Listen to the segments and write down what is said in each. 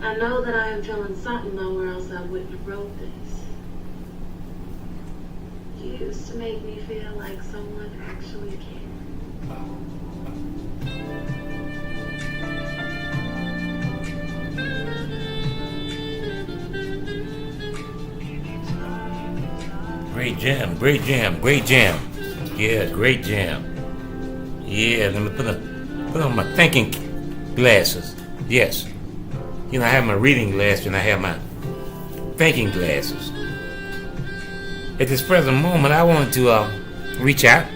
I know that I am feeling something though, or else I wouldn't have wrote this. You used to make me feel like someone actually cared. Great jam, great jam, great jam. Yeah, great jam. Yeah, let me put on my thinking glasses. Yes. You know, I have my reading glasses and I have my thinking glasses. At this present moment, I wanted to reach out.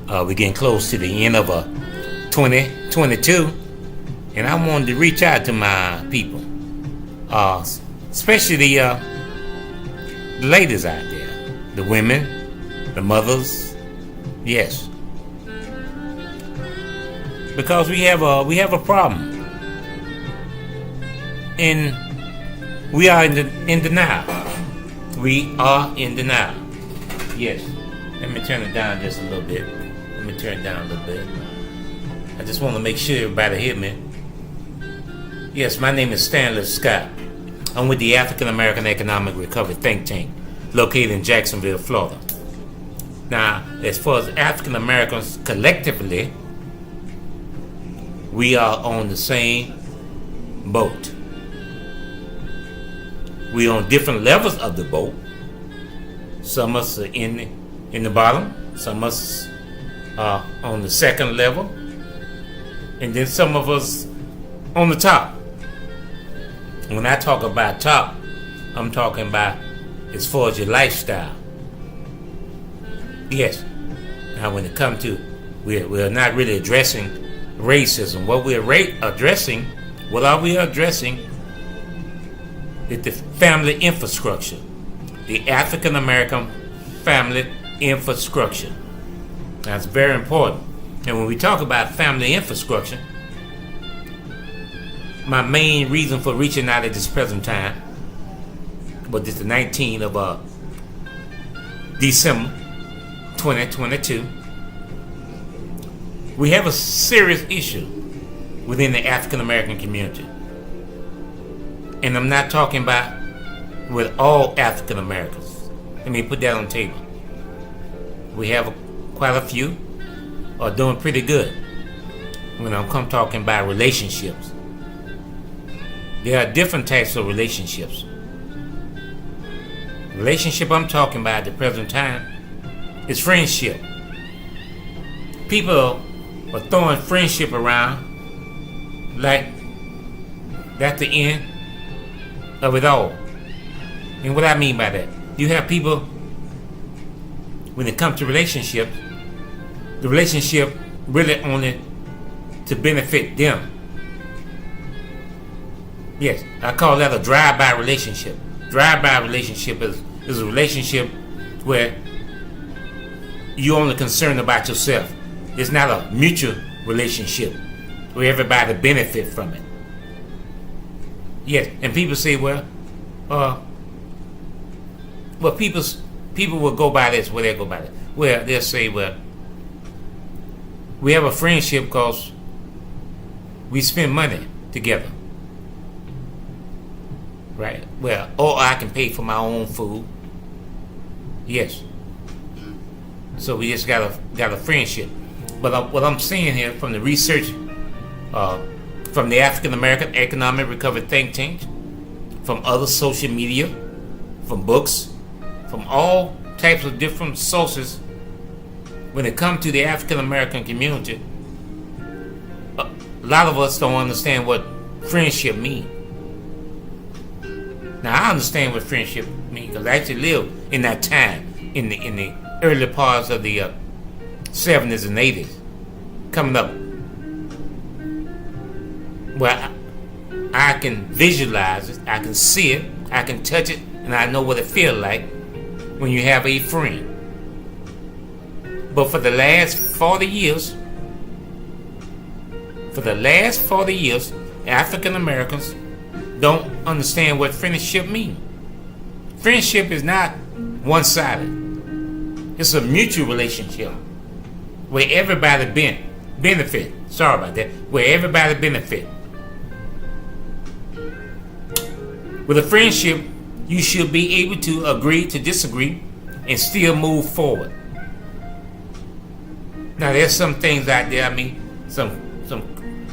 We're getting close to the end of 2022, and I wanted to reach out to my people, especially the ladies out there, the women, the mothers. Yes, because we have a problem. And we are in denial. We are in denial. Yes. Let me turn it down just a little bit. Let me turn it down a little bit. I just want to make sure everybody hear me. Yes, my name is Stanley Scott. I'm with the African American Economic Recovery Think Tank, located in Jacksonville, Florida. Now, as far as African Americans collectively, we are on the same boat. We on different levels of the boat. Some of us are in the bottom. Some of us are on the second level, and then some of us on the top. When I talk about top, I'm talking about as far as your lifestyle. Yes. Now, when it comes to, we're not really addressing racism. What are we addressing is the family infrastructure, the African American family infrastructure. That's very important. And when we talk about family infrastructure, my main reason for reaching out at this present time, but it's the 19th of December 2022, we have a serious issue within the African American community. And I'm not talking about with all African Americans. Let me put that on the table. We have quite a few are doing pretty good when I'm talking about relationships. There are different types of relationships. Relationship I'm talking about at the present time is friendship. People are throwing friendship around like that's the end of it all. And what I mean by that, you have people, when it comes to relationships, the relationship really only to benefit them. Yes, I call that a drive-by relationship. Drive-by relationship is a relationship where you're only concerned about yourself. It's not a mutual relationship where everybody benefit from it. Yes, and people say, well, people will go by this. Well, they'll go by that. Well, they'll say, well, we have a friendship because we spend money together, right? Well, or I can pay for my own food. Yes. So we just got a friendship. But what I'm saying here from the research, from the African American Economic Recovery Think Tank, from other social media, from books, from all types of different sources, when it comes to the African American community, a lot of us don't understand what friendship means. Now, I understand what friendship means because I actually lived in that time, in the early parts of the 70s and 80s, coming up. Well, I can visualize it, I can see it, I can touch it, and I know what it feels like when you have a friend. But for the last 40 years, African Americans don't understand what friendship means. Friendship is not one-sided. It's a mutual relationship where everybody benefit. Sorry about that. Where everybody benefit. With a friendship, you should be able to agree to disagree and still move forward. Now, there's some things out there, some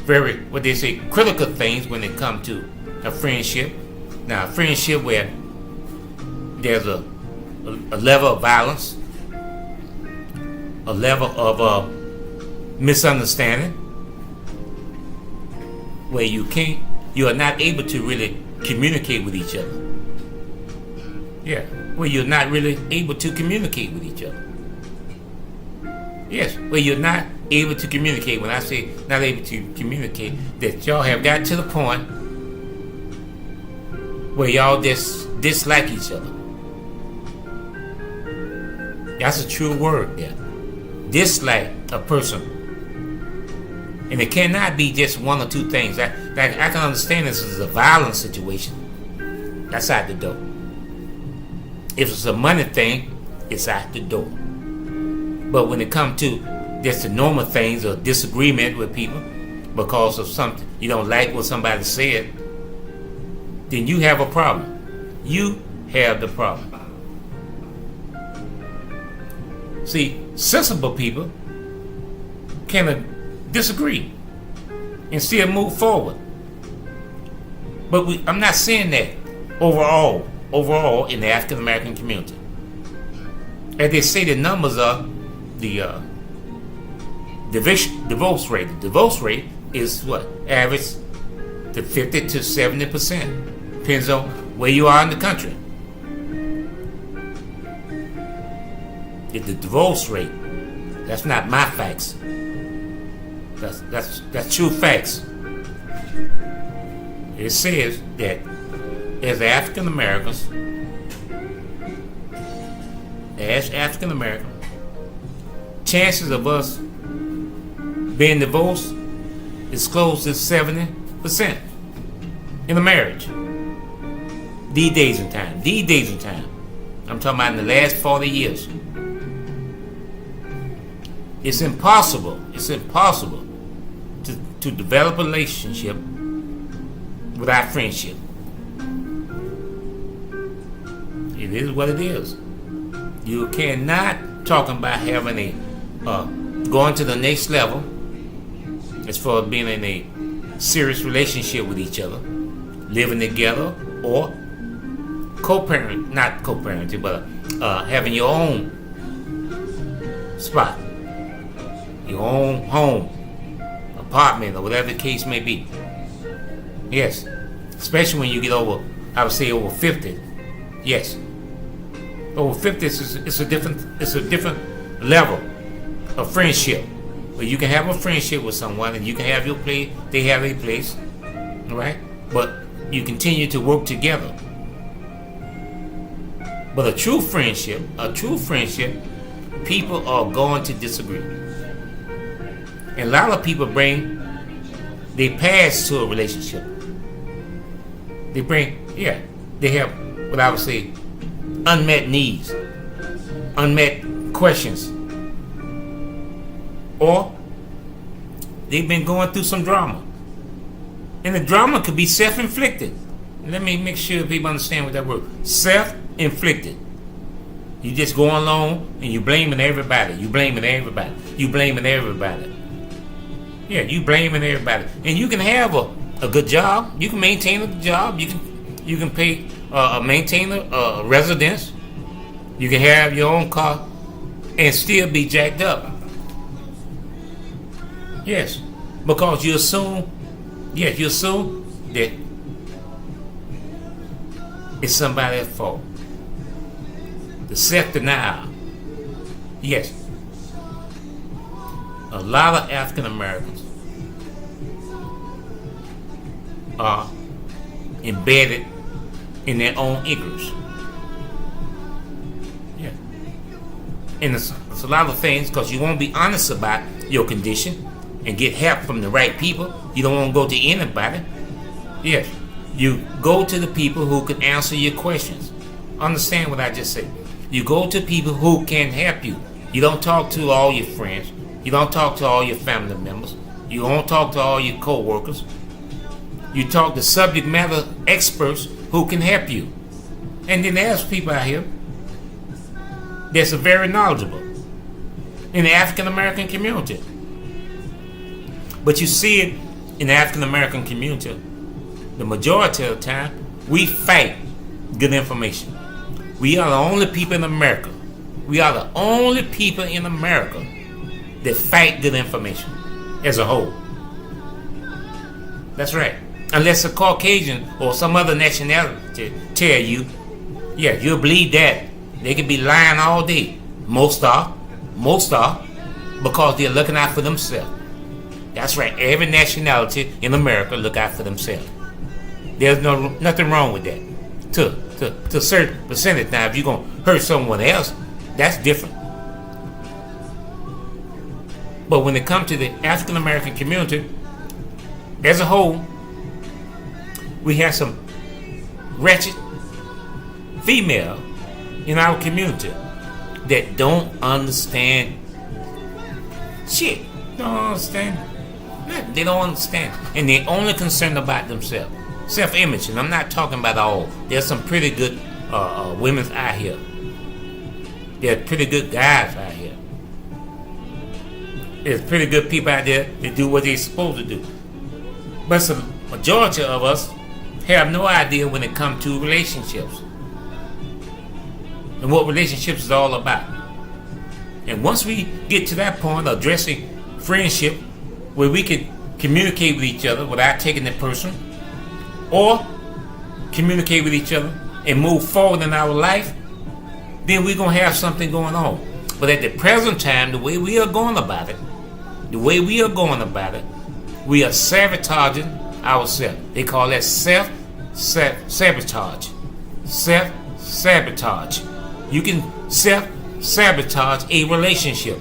very, what they say, critical things when it comes to a friendship. Now, a friendship where there's a level of violence, a level of misunderstanding, where you are not able to really communicate with each other. Yeah, where you're not really able to communicate with each other. Yes, where you're not able to communicate. When I say not able to communicate, that y'all have got to the point where y'all just dislike each other. That's a true word there. Dislike a person. And it cannot be just one or two things. I can understand this is a violent situation. That's out the door. If it's a money thing, it's out the door. But when it comes to just the normal things or disagreement with people because of something you don't like what somebody said, then you have a problem. You have the problem. See, sensible people can disagree and still move forward. But I'm not saying that overall in the African American community. As they say, the numbers are the divorce rate. The divorce rate is what? Average to 50 to 70%. Depends on where you are in the country. The divorce rate. That's not my facts. That's true facts. It says that as African Americans, chances of us being divorced is close to 70% in a marriage. These days and time. I'm talking about in the last 40 years. It's impossible to develop a relationship without friendship. It is what it is. You cannot talk about having going to the next level as far as being in a serious relationship with each other, living together, or not co-parenting, but having your own spot, your own home, apartment, or whatever the case may be. Yes, especially when you get over, I would say over 50. Yes, over 50 it's a different level of friendship. But you can have a friendship with someone, and you can have your place, they have a place, right? But you continue to work together. But a true friendship, people are going to disagree. And a lot of people bring their past to a relationship. They have what I would say unmet needs, unmet questions, or they've been going through some drama. And the drama could be self-inflicted. Let me make sure people understand what that word, self-inflicted. You just going along and you blaming everybody. Yeah, you blaming everybody. And you can have a good job. You can maintain a good job. You can pay maintain a residence. You can have your own car and still be jacked up. Yes, because you assume that it's somebody's fault. The self-denial. Yes. A lot of African Americans are embedded in their own ignorance. Yeah. And it's a lot of things because you won't be honest about your condition and get help from the right people. You don't want to go to anybody. Yes. You go to the people who can answer your questions. Understand what I just said. You go to people who can help you. You don't talk to all your friends. You don't talk to all your family members. You don't talk to all your co-workers. You talk to subject matter experts who can help you. And then there's people out here that's very knowledgeable in the African American community. But you see it in the African American community, the majority of the time, we fight good information. We are the only people in America. We are the only people in America that fight good information as a whole. That's right. Unless a Caucasian or some other nationality tell you, yeah, you'll believe that. They could be lying all day. Most are, because they're looking out for themselves. That's right. Every nationality in America look out for themselves. There's nothing wrong with that. To a certain percentage. Now, if you're gonna hurt someone else, that's different. But when it comes to the African American community as a whole, we have some wretched female in our community that don't understand shit. Don't understand. They don't understand. And they're only concerned about themselves. Self-image. And I'm not talking about all. There's some pretty good women out here. There's pretty good guys out here. There's pretty good people out there that do what they're supposed to do. But the majority of us have no idea when it comes to relationships and what relationships is all about. And once we get to that point of addressing friendship, where we can communicate with each other without taking it personal, or communicate with each other and move forward in our life, then we're going to have something going on. But at the present time, the way we are going about it, we are sabotaging ourselves. They call that self-sabotage. Self-sabotage. You can self-sabotage a relationship.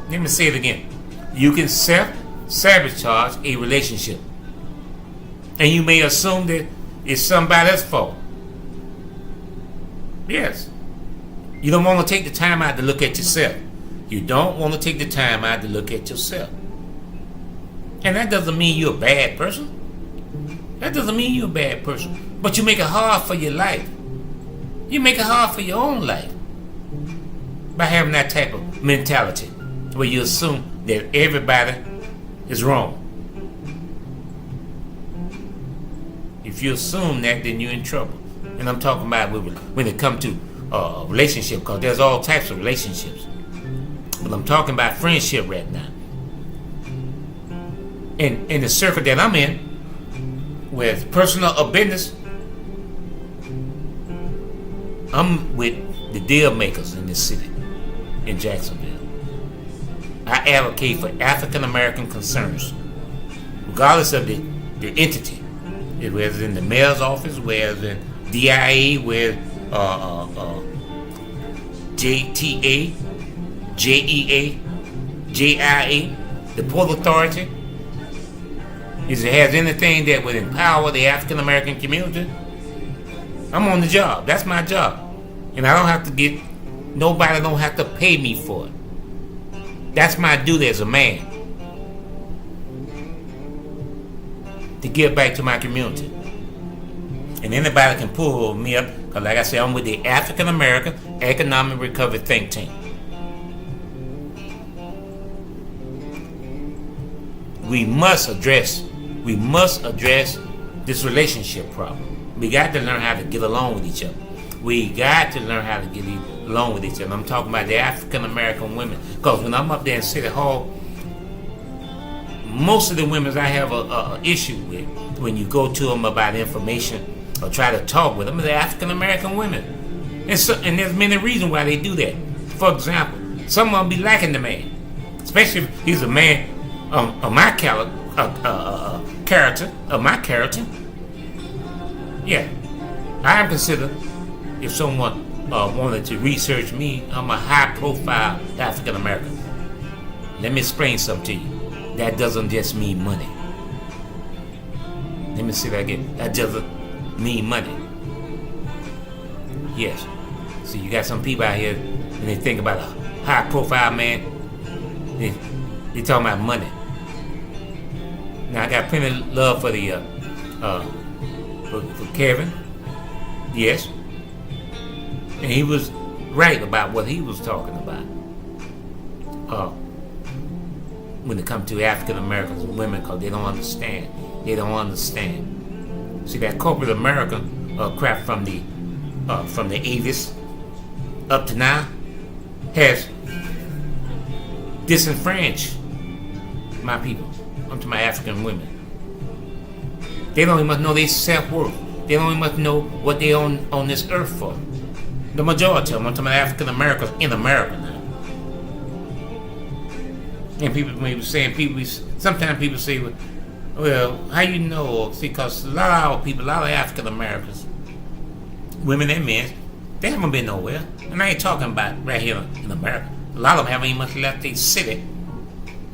Let me say it again. You can self-sabotage a relationship. And you may assume that it's somebody else's fault. Yes. You don't want to take the time out to look at yourself. You don't want to take the time out to look at yourself. And that doesn't mean you're a bad person. But you make it hard for your life. You make it hard for your own life by having that type of mentality where you assume that everybody is wrong. If you assume that, then you're in trouble. And I'm talking about when it comes to relationship, because there's all types of relationships. But I'm talking about friendship right now. In the circle that I'm in, with personal or business, I'm with the deal makers in this city, in Jacksonville. I advocate for African American concerns, regardless of the entity. Whether it's in the mayor's office, whether it's in DIA, whether JTA, JEA, JIA, the Port Authority. If it has anything that would empower the African American community, I'm on the job. That's my job. And I don't have to nobody don't have to pay me for it. That's my duty as a man, to give back to my community. And anybody can pull me up, because like I said, I'm with the African American Economic Recovery Think Tank. We must address this relationship problem. We got to learn how to get along with each other. I'm talking about the African American women, because when I'm up there in City Hall, most of the women I have a issue with, when you go to them about information or try to talk with them, are the African American women. And there's many reasons why they do that. For example, some of them be liking the man, especially if he's a man of my character. Yeah, I am considered, if someone wanted to research me, I'm a high-profile African American. Let me explain something to you. That doesn't just mean money. Let me say that again. That doesn't mean money. Yes. So you got some people out here, and they think about a high-profile man, they talking about money. Now I got plenty of love for the for Kevin. Yes, and he was right about what he was talking about. When it comes to African Americans and women, because they don't understand. They don't understand. See, that corporate America crap from the 80s up to now has disenfranchised my people. I'm to my African women. They don't even know their self-worth. They don't even know what they on this earth for. The majority of them, I'm to my African Americans in America now. And people may be saying, sometimes people say, well, how you know? See, because a lot of our people, a lot of African Americans, women and men, they haven't been nowhere. And I ain't talking about right here in America. A lot of them haven't even much left their city,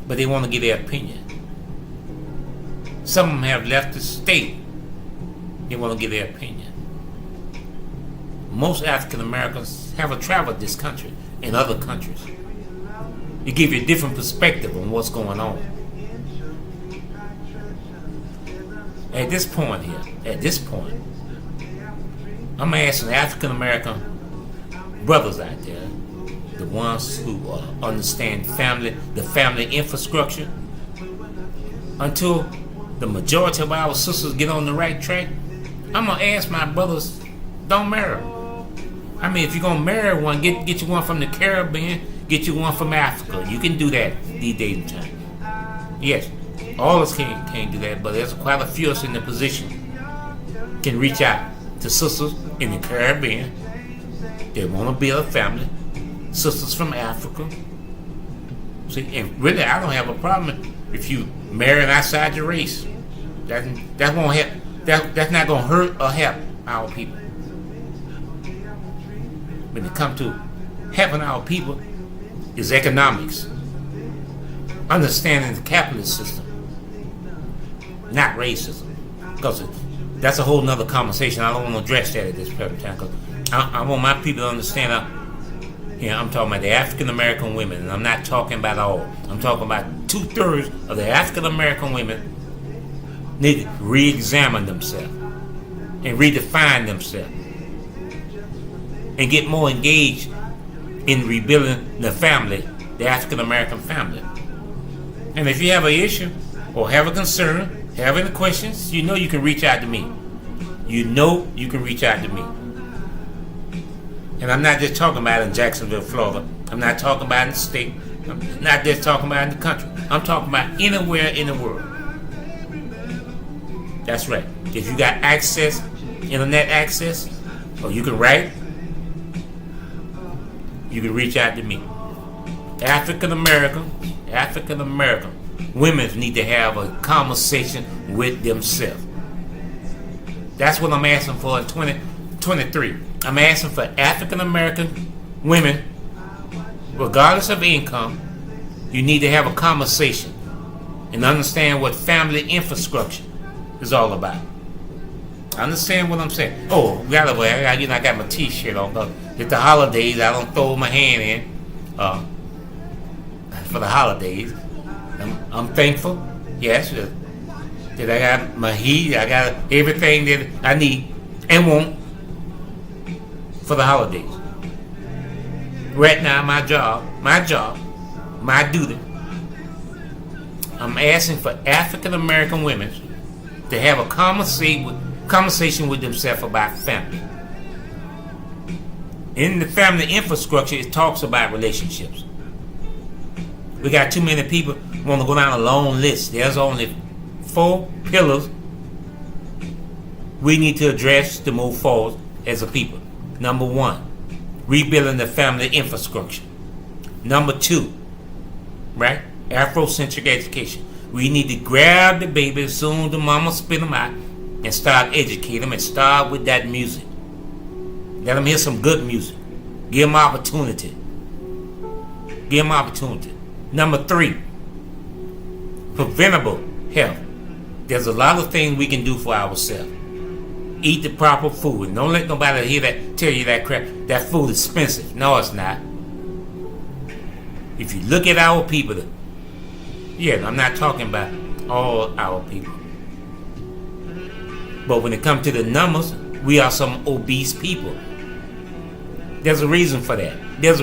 but they want to give their opinion. Some of them have left the state. They want to give their opinion. Most African Americans haven't traveled this country and other countries. It gives you a different perspective on what's going on. At this point here, I'm asking African American brothers out there, the ones who understand the family infrastructure, until the majority of our sisters get on the right track, I'm gonna ask my brothers, don't marry. I mean, if you're gonna marry one, get you one from the Caribbean, get you one from Africa. You can do that these days and time. Yes, all of us can't do that, but there's quite a few of us in the position can reach out to sisters in the Caribbean. They want to build a family. Sisters from Africa. See, and really, I don't have a problem if you marrying outside your race. That won't help. That's not gonna hurt or help our people. When it comes to helping our people, is economics, understanding the capitalist system, not racism. Because that's a whole nother conversation. I don't want to address that at this present time. Because I want my people to understand. I'm talking about the African American women, and I'm not talking about all. I'm talking about 2/3 of the African American women need to re-examine themselves and redefine themselves and get more engaged in rebuilding the family, the African American family. And if you have an issue or have a concern, have any questions, you know you can reach out to me. You know you can reach out to me. And I'm not just talking about in Jacksonville, Florida. I'm not talking about in the state. I'm not just talking about in the country. I'm talking about anywhere in the world. That's right. If you got access, internet access, or you can write, you can reach out to me. African American women need to have a conversation with themselves. That's what I'm asking for in 2023. I'm asking for African American women, regardless of income, you need to have a conversation and understand what family infrastructure is all about. Understand what I'm saying? Oh, by the way, I got my T-shirt on. But it's the holidays. I don't throw my hand in for the holidays. I'm thankful. Yes, that I got my heat. I got everything that I need and want for the holidays. Right now, my job, my duty. I'm asking for African American women to have a conversation with themselves about family. In the family infrastructure, it talks about relationships. We got too many people want to go down a long list. There's only 4 pillars we need to address to move forward as a people. Number 1, rebuilding the family infrastructure. Number 2, right? Afrocentric education. We need to grab the baby as soon as the mama spit them out and start educating them and start with that music. Let them hear some good music. Give them opportunity. Number 3, preventable health. There's a lot of things we can do for ourselves. Eat the proper food. Don't let nobody tell you that crap. That food is expensive. No, it's not. If you look at our people, I'm not talking about all our people. But when it comes to the numbers, we are some obese people. There's a reason for that. There's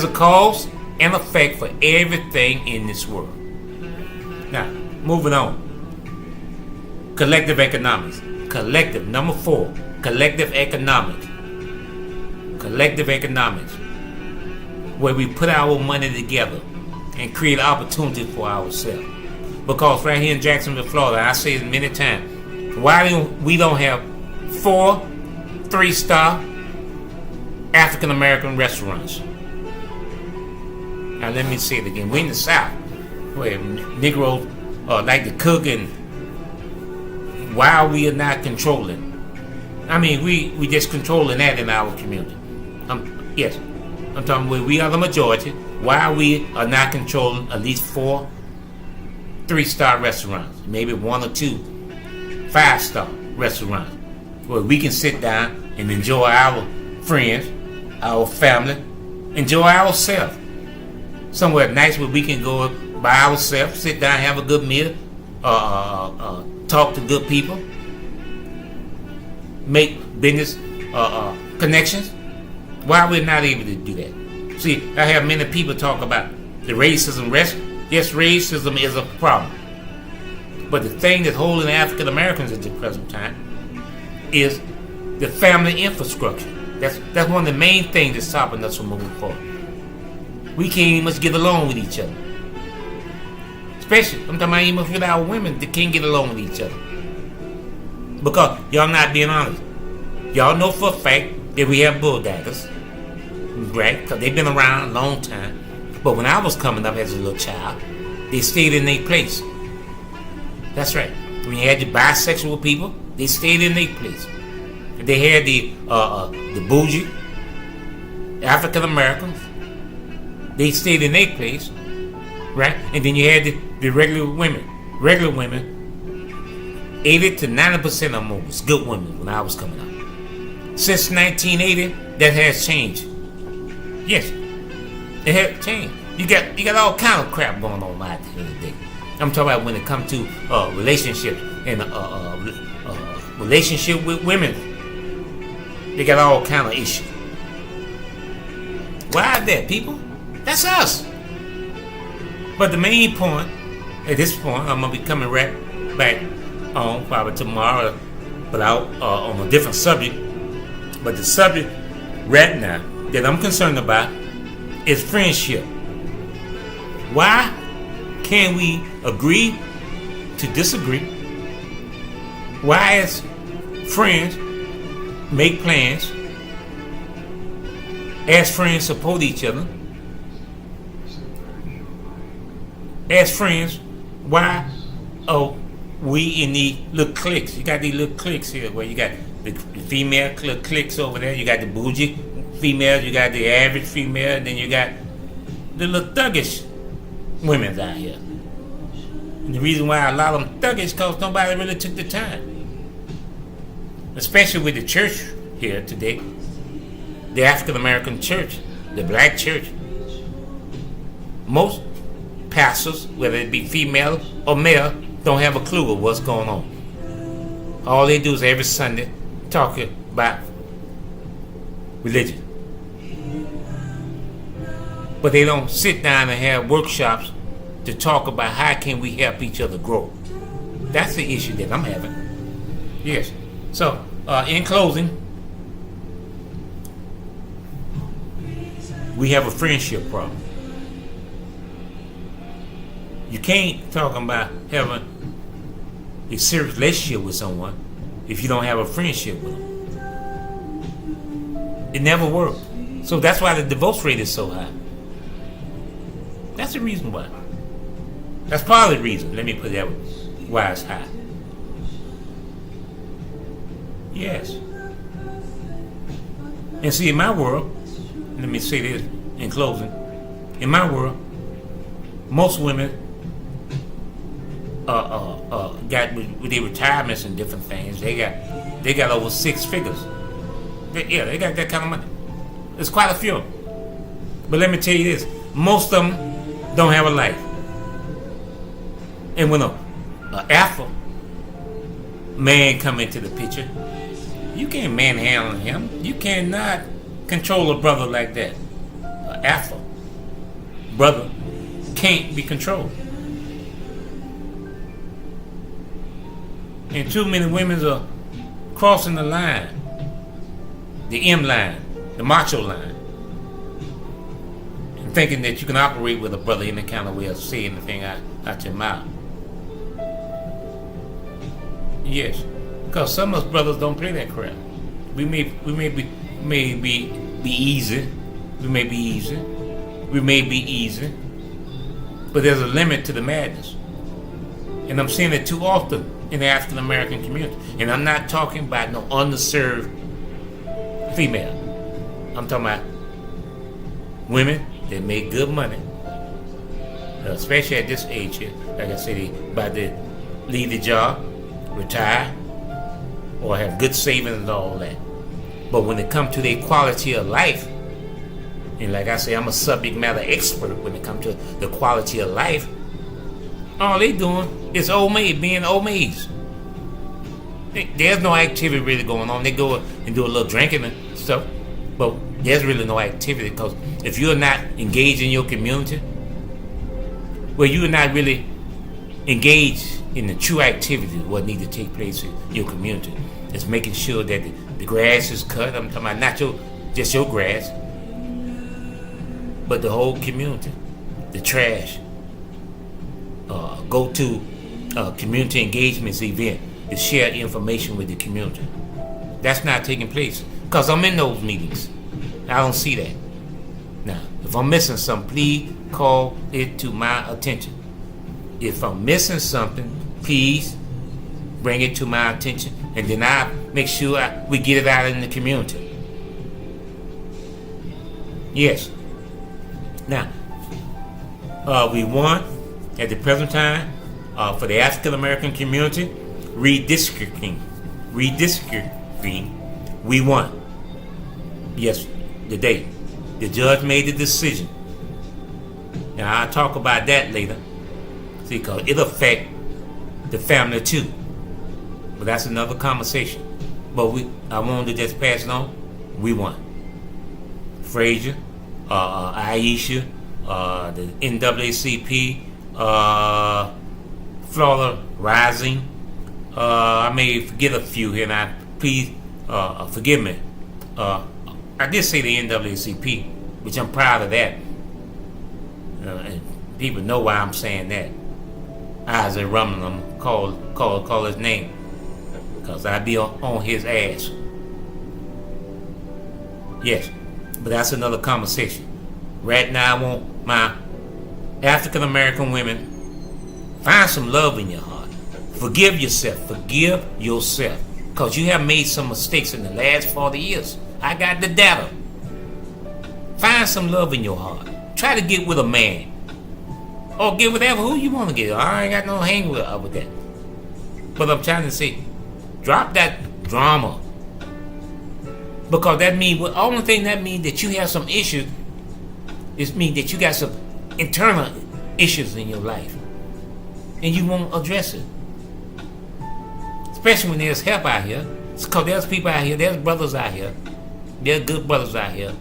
a cause and effect for everything in this world. Now, moving on. Collective economics. Collective. Number 4. Collective economics. Collective economics. Where we put our money together and create opportunities for ourselves. Because right here in Jacksonville, Florida, I say it many times, why don't have 4 3-star African American restaurants? Now let me say it again. We're in the South, where Negroes like to cook, and why we are not controlling? I mean, we just controlling that in our community. Yes, I'm talking where we are the majority. Why we are not controlling at least 4 3-star restaurants, maybe 1 or 2 5-star restaurants, where we can sit down and enjoy our friends, our family, enjoy ourselves. Somewhere nice where we can go by ourselves, sit down, have a good meal, talk to good people, make business connections. Why we're not able to do that? See, I have many people talk about the racism. Yes, racism is a problem. But the thing that's holding African Americans at the present time is the family infrastructure. That's one of the main things that's stopping us from moving forward. We can't even much get along with each other. Especially, I'm talking about even with our women that can't get along with each other. Because y'all not being honest. Y'all know for a fact that we have bulldaggers, right? Because they've been around a long time. But when I was coming up as a little child, they stayed in their place. That's right. When you had the bisexual people, they stayed in their place. They had the bougie African Americans. They stayed in their place, right? And then you had the regular women. Regular women, 80 to 90% of them was good women when I was coming up. Since 1980, that has changed. Yes, it has changed. You got all kind of crap going on out there today. I'm talking about when it comes to relationships and relationship with women. They got all kind of issues. Why is that, people? That's us. But the main point, at this point, I'm gonna be coming right back on probably tomorrow, but out on a different subject. But the subject right now that I'm concerned about is friendship. Why can't we agree to disagree? Why, as friends, make plans? As friends, support each other. As friends, why are we in these little cliques? You got these little cliques here where you got the female cliques over there. You got the bougie females. You got the average female. And then you got the little thuggish women out here. And the reason why a lot of them thuggish because nobody really took the time. Especially with the church here today. The African American church. The black church. Most pastors, whether it be female or male, don't have a clue of what's going on. All they do is every Sunday talk about religion. But they don't sit down and have workshops to talk about how can we help each other grow. That's the issue that I'm having. Yes. So, in closing, we have a friendship problem. You can't talk about having a serious relationship with someone if you don't have a friendship with them. It never worked. So that's why the divorce rate is so high. That's the reason why. That's part of the reason. Let me put it that way. Why it's high. Yes. And see, in my world, let me say this in closing. In my world, most women got with their retirements and different things. They got over 6 figures. They got that kind of money. There's quite a few of them. But let me tell you this: most of them don't have a life. And when a alpha man come into the picture, you can't manhandle him. You cannot control a brother like that. An alpha brother can't be controlled. And too many women are crossing the line, the M line, the macho line, and thinking that you can operate with a brother in any kind of way or say anything out your mouth. Yes, because some of us brothers don't play that crap. We may be easy. We may be easy. We may be easy. But there's a limit to the madness. And I'm seeing it too often in the African American community. And I'm not talking about no underserved female. I'm talking about women that make good money, especially at this age here. Like I said, they about to leave the job, retire, or have good savings and all that. But when it comes to their quality of life, and like I say, I'm a subject matter expert when it comes to the quality of life, all they doing is old maid being old maids. There's no activity really going on. They go and do a little drinking and stuff, but there's really no activity, because if you're not engaged in your community, well, you're not really engaged in the true activity what needs to take place in your community. It's making sure that the grass is cut. I'm talking about not just your grass, but the whole community. The trash. Go to community engagements event to share information with the community. That's not taking place, because I'm in those meetings. I don't see that. Now, if I'm missing something, please call it to my attention. If I'm missing something, please bring it to my attention, and then I make sure we get it out in the community. Yes. Now, we want, at the present time, for the African American community, redistricting, we won. Yes, today. The judge made the decision. Now, I'll talk about that later. See, because it'll affect the family too. But that's another conversation. But I wanted to just pass it on. We won. Frazier, Aisha, the NAACP, Florida Rising. I may forget a few here, and please forgive me. I did say the NAACP, which I'm proud of that. And people know why I'm saying that. Isaac Rumlingham, call his name, because I be on his ass. Yes, but that's another conversation. Right now, I want my African American women, find some love in your heart. Forgive yourself. Because you have made some mistakes in the last 40 years. I got the data. Find some love in your heart. Try to get with a man. Or get whatever who you want to get. I ain't got no hang with that. But I'm trying to say, drop that drama. Because that means, the only thing that means that you have some issues is mean that you got some internal issues in your life. And you won't address it. Especially when there's help out here. It's because there's people out here, there's brothers out here. There's good brothers out here.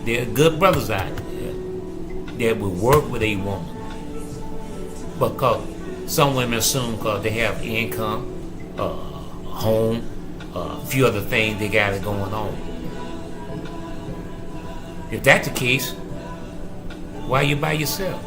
There are good brothers out there that will work with a woman. Because some women assume because they have income, home, a few other things they got it going on. If that's the case, why are you by yourself?